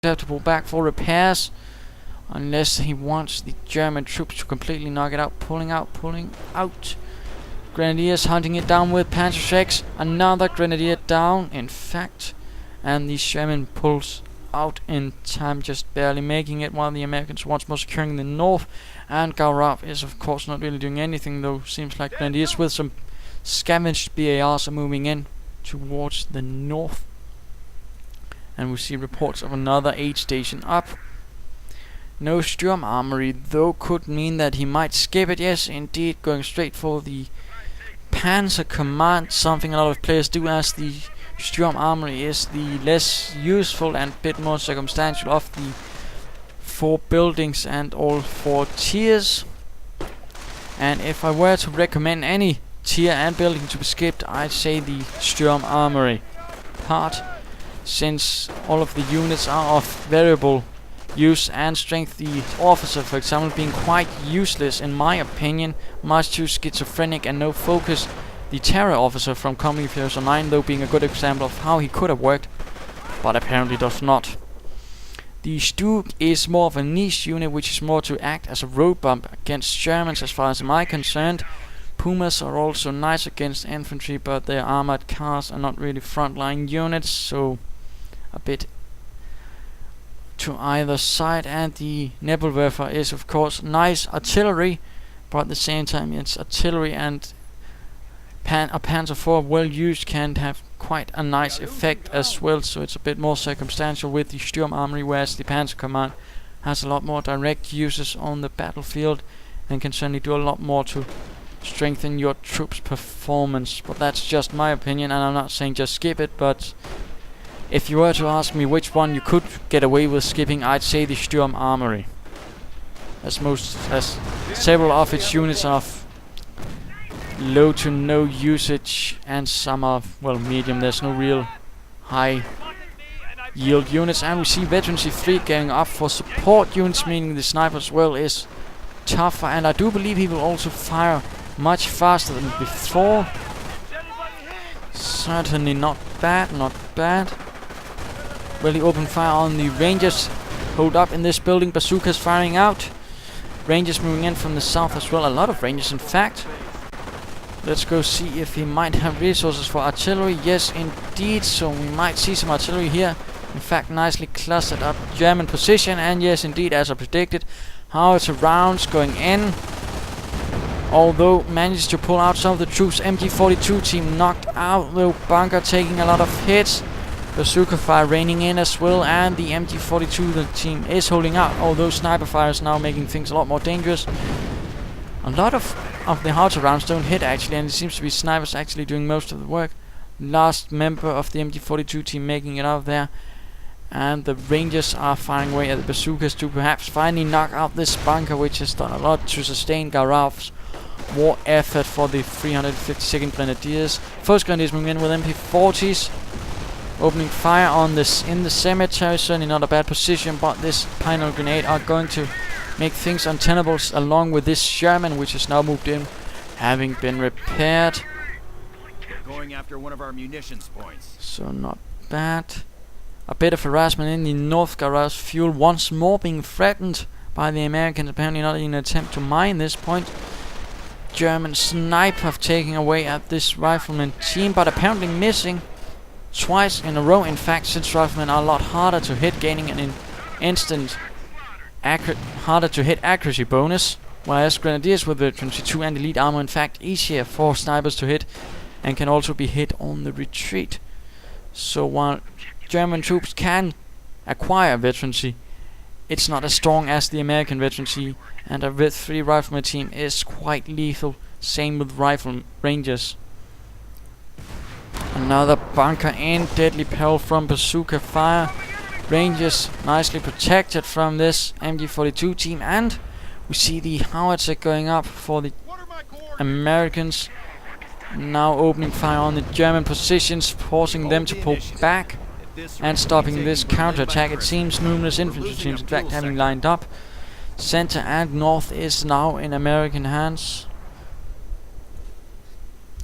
have to pull back for repairs. Unless he wants the German troops to completely knock it out. Pulling out. Grenadiers hunting it down with Panzerschrecks. Another Grenadier down, in fact. And the Sherman pulls out in time, just barely making it, while the Americans once more securing the north. And Gaurav is of course not really doing anything, though. Seems like Grenadiers with some scavenged BARs are moving in towards the north. And we see reports of another aid station up. No Sturm Armory, though, could mean that he might skip it. Yes, indeed, going straight for the Panzer Command, something a lot of players do, as the Sturm Armory is the less useful and bit more circumstantial of the 4 buildings and all 4 tiers. And if I were to recommend any tier and building to be skipped, I'd say the Sturm Armory part, since all of the units are of variable use and strength. The officer, for example, being quite useless in my opinion, much too schizophrenic and no focus. The terror officer from Company 9, though, being a good example of how he could have worked, but apparently does not. The Stug is more of a niche unit, which is more to act as a road bump against Germans as far as I'm concerned. Pumas are also nice against infantry, but their armored cars are not really frontline units, so a bit to either side. And the Nebelwerfer is of course nice artillery, but at the same time it's artillery, and a Panzer IV well used can have quite a nice effect as well, so it's a bit more circumstantial with the Sturm Armory, whereas the Panzer Command has a lot more direct uses on the battlefield and can certainly do a lot more to strengthen your troops' performance. But that's just my opinion, and I'm not saying just skip it, but if you were to ask me which one you could get away with skipping, I'd say the Sturm Armory, as several of its units are low to no usage, and some are, well, medium. There's no real high yield units. And we see Veterancy Fleet going up for support units, meaning the sniper as well is tougher, and I do believe he will also fire much faster than before. Certainly not bad, not bad. Will he open fire on the Rangers? Hold up in this building, bazookas firing out. Rangers moving in from the south as well, a lot of Rangers in fact. Let's go see if he might have resources for artillery. Yes, indeed, so we might see some artillery here. In fact, nicely clustered up German position, and yes, indeed, as I predicted, howitzer rounds going in. Although managed to pull out some of the troops. MG42 team knocked out, though bunker taking a lot of hits. Bazooka fire raining in as well, and the MG42 the team is holding out, although sniper fire is now making things a lot more dangerous. A lot of the howitzer rounds don't hit actually, and it seems to be snipers actually doing most of the work. Last member of the MG42 team making it out there, and the Rangers are firing away at the bazookas to perhaps finally knock out this bunker, which has done a lot to sustain Gaurav's war effort for the 352nd Grenadiers. First Grenadiers moving in with MP40s, opening fire on this in the cemetery. Certainly not a bad position, but this final grenade are going to make things untenable, along with this Sherman, which is now moved in, having been repaired. Going after one of our munitions points. So not bad. A bit of harassment in the North. Gaurav's fuel once more being threatened by the Americans, apparently not in an attempt to mine this point. German sniper taking away at this rifleman team, but apparently missing twice in a row. In fact, since riflemen are a lot harder to hit, gaining an instant harder to hit accuracy bonus, whereas Grenadiers with Veterancy 2 and elite armor in fact easier for snipers to hit, and can also be hit on the retreat. So while German troops can acquire veterancy, it's not as strong as the American veterancy, and a Vet 3 rifleman team is quite lethal. Same with rifle Rangers. Another bunker in, deadly peril from bazooka fire. Rangers nicely protected from this MG42 team, and we see the howitzer going up for the Americans. Now opening fire on the German positions, forcing them to pull back and stopping this counterattack. It seems numerous infantry teams in fact having lined up. Center and north is now in American hands,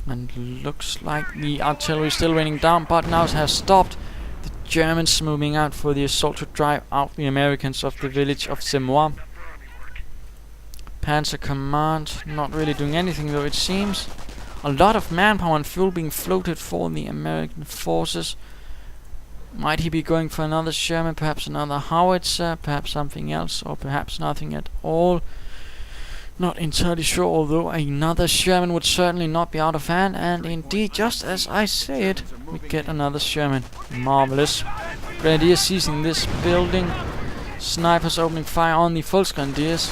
and looks like the artillery is still raining down, but now has stopped. The Germans moving out for the assault to drive out the Americans of the village of Semois. Panzer Command not really doing anything though, it seems. A lot of manpower and fuel being floated for the American forces. Might he be going for another Sherman, perhaps another howitzer, perhaps something else, or perhaps nothing at all? Not entirely sure, although another Sherman would certainly not be out of hand, and indeed, just as I say it, we get another Sherman. Marvelous. Grenadier seizing this building. Snipers opening fire on the Volksgrenadiers.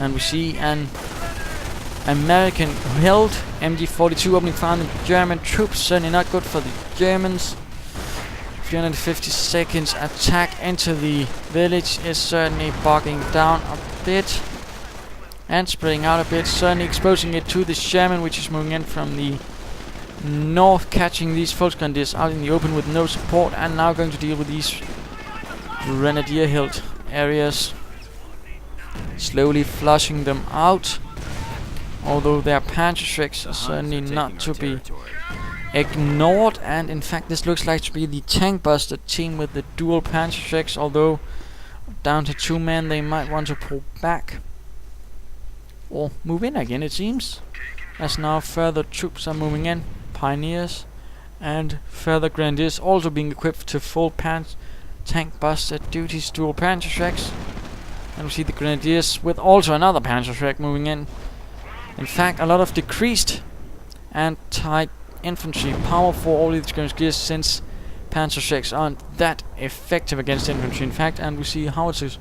And we see an American held MG42 opening fire on the German troops. Certainly not good for the Germans. 350 seconds attack into the village is certainly bogging down a bit and spreading out a bit, certainly exposing it to the Sherman, which is moving in from the north, catching these Volksgrenadiers out in the open with no support, and now going to deal with these Grenadier held areas, slowly flushing them out, although their Panzerschrecks are certainly not to be ignored. And in fact this looks like to be the tank buster team with the dual Panzerschrecks, although down to 2 men they might want to pull back or move in again, it seems, as now further troops are moving in, pioneers and further Grenadiers also being equipped to full tank buster duties, dual Panzerschrecks. And we see the Grenadiers with also another Panzerschreck moving in. In fact, a lot of decreased anti-infantry power for all these Grenadiers, since Panzerschrecks aren't that effective against infantry, in fact. And we see howitzers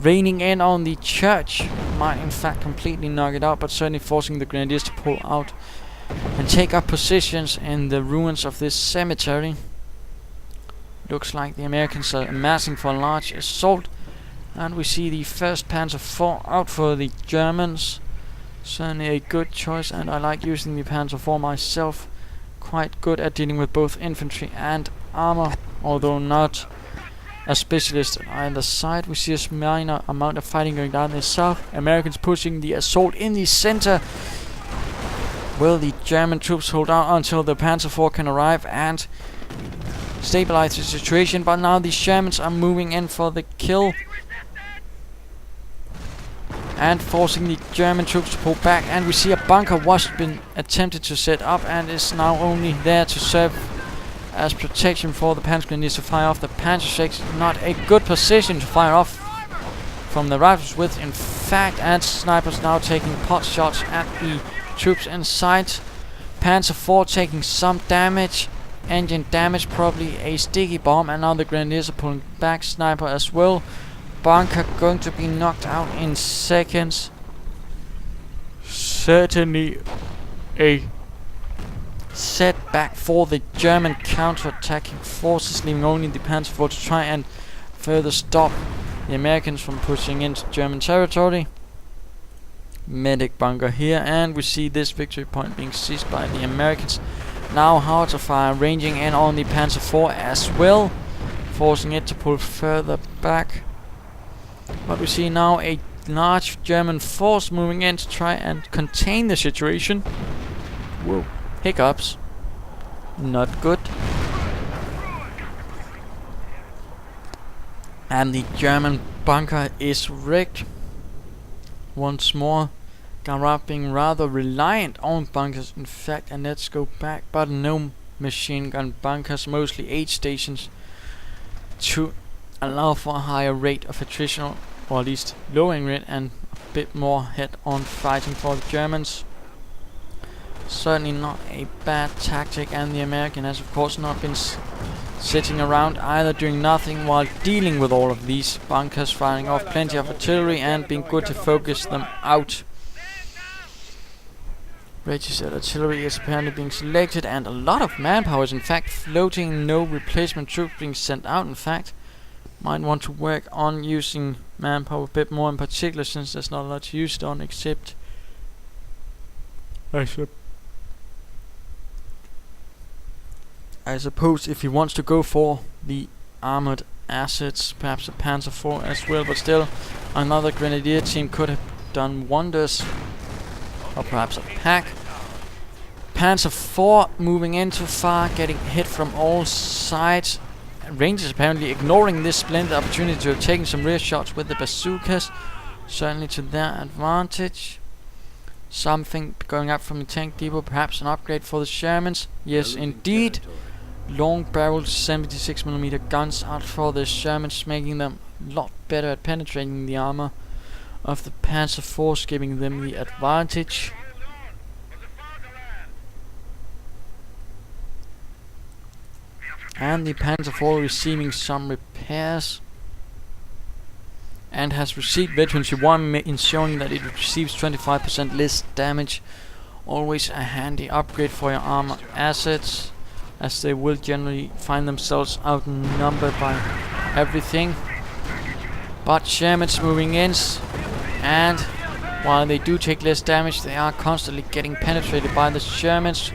raining in on the church, might in fact completely knock it out, but certainly forcing the Grenadiers to pull out and take up positions in the ruins of this cemetery. Looks like the Americans are amassing for a large assault, and we see the 1st Panzer IV out for the Germans. Certainly a good choice, and I like using the Panzer IV myself. Quite good at dealing with both infantry and armor, although not a specialist on either side. We see a minor amount of fighting going down in the south. Americans pushing the assault in the center. Will the German troops hold out until the Panzer IV can arrive and stabilize the situation? But now the Shermans are moving in for the kill and forcing the German troops to pull back. And we see a bunker was been attempted to set up and is now only there to serve as protection for the Panzergrenadiers to fire off the Panzerschrecks. Not a good position to fire off from the rifles with, in fact, and snipers now taking pot shots at the troops inside. Panzer IV taking some damage, engine damage, probably a sticky bomb, and now the Grenadiers are pulling back. Sniper as well. Bunker going to be knocked out in seconds. Certainly a setback for the German counter-attacking forces, leaving only the Panzer IV to try and further stop the Americans from pushing into German territory. Medic bunker here, and we see this victory point being seized by the Americans. Now howitzer fire ranging in on the Panzer IV as well, forcing it to pull further back. But we see now a large German force moving in to try and contain the situation. Whoa. Hiccups. Not good. And the German bunker is wrecked. Once more, Gaurav being rather reliant on bunkers, in fact, and let's go back, but no machine gun bunkers, mostly aid stations, to allow for a higher rate of attrition, or at least lowering it, and a bit more head-on fighting for the Germans. Certainly not a bad tactic, and the American has of course not been sitting around either, doing nothing while dealing with all of these bunkers, firing off plenty of artillery and being good to focus them out. Registered artillery is apparently being selected, and a lot of manpower is in fact floating, no replacement troops being sent out. In fact, might want to work on using manpower a bit more, in particular since there's not a lot to use it on, except I suppose if he wants to go for the armored assets, perhaps a Panzer IV as well, but still another Grenadier team could have done wonders, or perhaps a pack. Panzer IV moving in too far, getting hit from all sides. Rangers apparently ignoring this splendid opportunity to have taken some rear shots with the bazookas, certainly to their advantage. Something going up from the tank depot, perhaps an upgrade for the Shermans. Yes, indeed. Long-barreled 76mm guns out for the Shermans, making them a lot better at penetrating the armor of the Panzer Force, giving them the advantage. And the Panzer IV receiving some repairs, and has received Veterans 1, ensuring that it receives 25% less damage. Always a handy upgrade for your armor assets, as they will generally find themselves outnumbered by everything. But Shermans moving in, and while they do take less damage, they are constantly getting penetrated by the Shermans,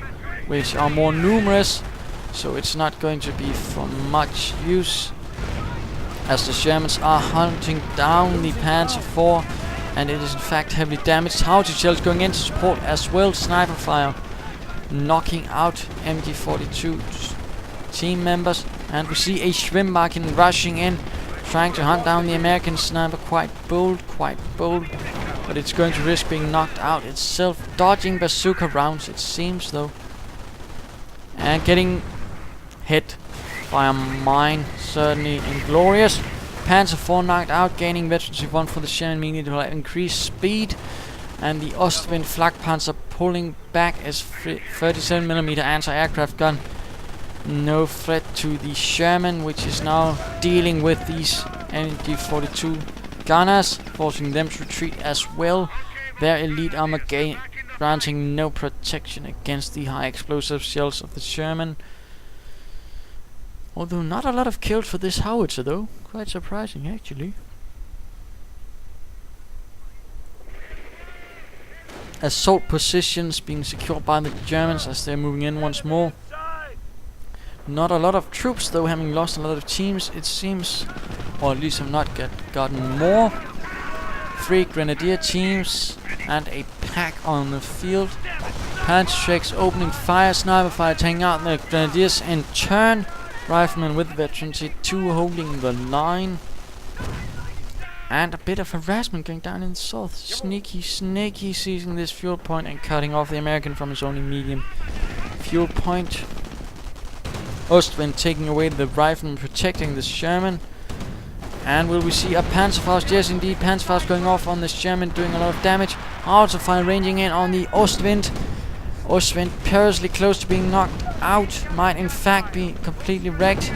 which are more numerous, so it's not going to be for much use, as the Shermans are hunting down the Panzer IV, and it is in fact heavily damaged. Howitzer shells going into support as well. Sniper fire knocking out MG42 team members, and we see a Schwimmwagen rushing in, trying to hunt down the American sniper. Quite bold, but it's going to risk being knocked out itself. Dodging bazooka rounds, it seems, though, and getting hit by a mine, certainly inglorious. Panzer IV knocked out, gaining Veterans 1 for the Sherman, meaning to have increased speed, and the Ostwind Flakpanzer pulling back as 37mm anti-aircraft gun. No threat to the Sherman, which is now dealing with these MG42 gunners, forcing them to retreat as well. Their elite armor granting no protection against the high explosive shells of the Sherman. Although not a lot of kills for this howitzer, though. Quite surprising, actually. Assault positions being secured by the Germans as they're moving in once more. Not a lot of troops, though, having lost a lot of teams, it seems. Or at least have not gotten more. 3 Grenadier teams and a pack on the field. Panzerschrecks opening fire, sniper fire taking out the Grenadiers in turn. Riflemen with Veterans 2 holding the line. And a bit of harassment going down in the south. Sneaky seizing this fuel point and cutting off the American from his only medium fuel point. Ostwind taking away the rifleman, protecting the Sherman. And will we see a Panzerfaust? Yes, indeed, Panzerfaust going off on the Sherman, doing a lot of damage. Also fire ranging in on the Ostwind. Ostwind perilously close to being knocked out, might in fact be completely wrecked,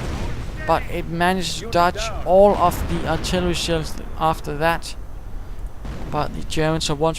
but it manages to dodge all of the artillery shells after that. But the Germans are once